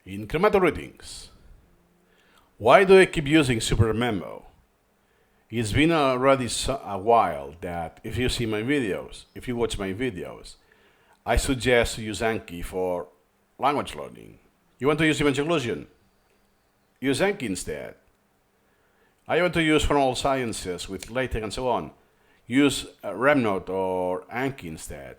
Incremental readings. Why do I keep using Supermemo? It's been already a while that if you see my videos, if you watch my videos, I suggest to use Anki for language learning. You want to use image inclusion? Use Anki instead. I want to use formal sciences with LaTeX and so on. Use Remnote or Anki instead.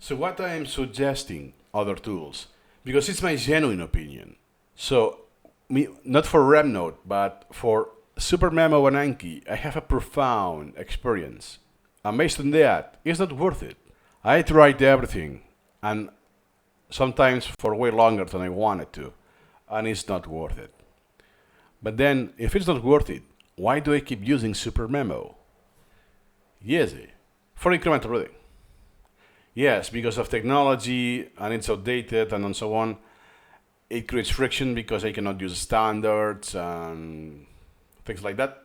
So what I am suggesting other tools, because it's my genuine opinion. So not for Remnote, but for Supermemo and Anki, I have a profound experience. And based on that, it's not worth it. I tried everything, and sometimes for way longer than I wanted to, and it's not worth it. But then, if it's not worth it, why do I keep using Supermemo? Easy. For incremental reading. Yes, because of technology, and it's outdated, and so on. It creates friction because I cannot use standards and things like that.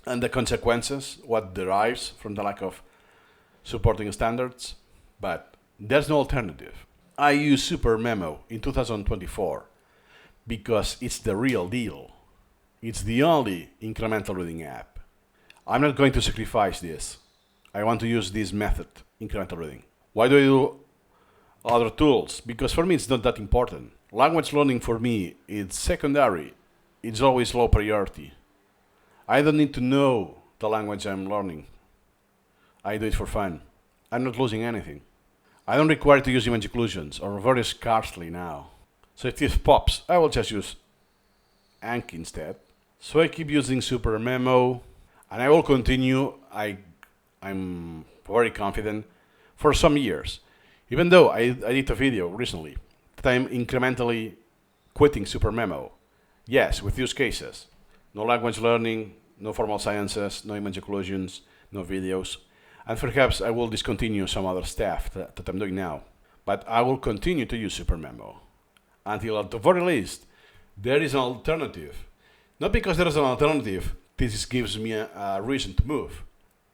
And the consequences, what derives from the lack of supporting standards. But there's no alternative. I use Supermemo in 2024 because it's the real deal. It's the only incremental reading app. I'm not going to sacrifice this. I want to use this method, incremental reading. Why do I do other tools? Because for me it's not that important. Language learning for me is secondary. It's always low priority. I don't need to know the language I'm learning. I do it for fun. I'm not losing anything. I don't require to use image inclusions, or very scarcely now. So if this pops, I will just use Anki instead. So I keep using Supermemo, and I will continue, I'm very confident, for some years. Even though I did a video recently that I'm incrementally quitting Supermemo. Yes, with use cases. No language learning, no formal sciences, no image inclusions, no videos. And perhaps I will discontinue some other stuff that I'm doing now. But I will continue to use Supermemo until at the very least there is an alternative. Not because there is an alternative, this gives me a reason to move.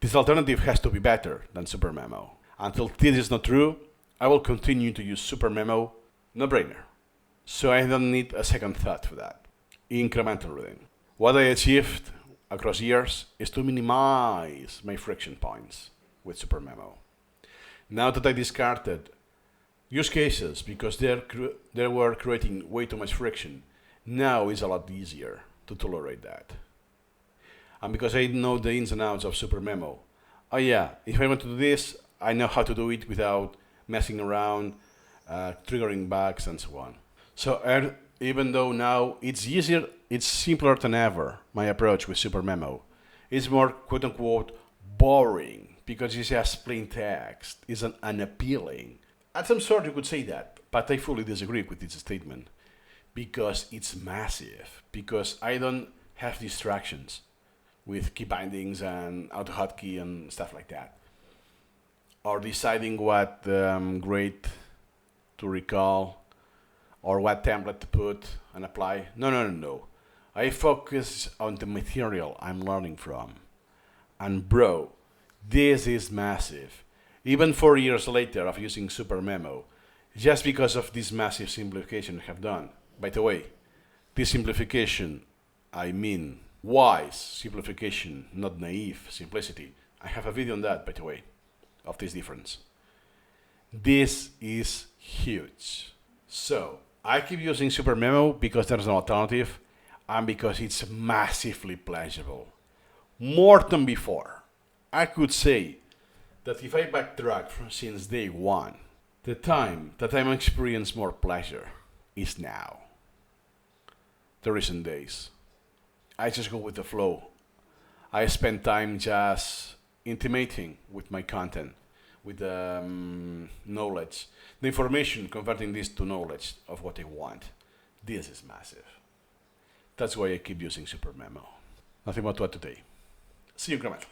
This alternative has to be better than Supermemo. Until this is not true, I will continue to use Supermemo, no brainer. So I don't need a second thought for that. Incremental reading. What I achieved across years is to minimize my friction points with Supermemo. Now that I discarded use cases because they were creating way too much friction, now it's a lot easier to tolerate that. And because I know the ins and outs of Supermemo, oh yeah, if I want to do this, I know how to do it without messing around, triggering bugs and so on. So even though now it's easier, it's simpler than ever, my approach with Supermemo. It's more quote-unquote boring because it's just plain text. It's unappealing. At some sort you could say that, but I fully disagree with this statement because it's massive, because I don't have distractions with key bindings and auto hotkey and stuff like that, or deciding what grade to recall, or what template to put and apply. No. I focus on the material I'm learning from. And bro, this is massive. Even 4 years later of using Supermemo, just because of this massive simplification I have done. By the way, this simplification, I mean wise simplification, not naive simplicity. I have a video on that, by the way, of this difference. This is huge. So I keep using Supermemo because there's an alternative and because it's massively pleasurable. More than before. I could say that if I backtrack since day one, the time that I'm experiencing more pleasure is now. The recent days. I just go with the flow. I spend time just intimating with my content, with the knowledge, the information, converting this to knowledge of what I want. This is massive. That's why I keep using Supermemo. Nothing more to add today. See you incrementally.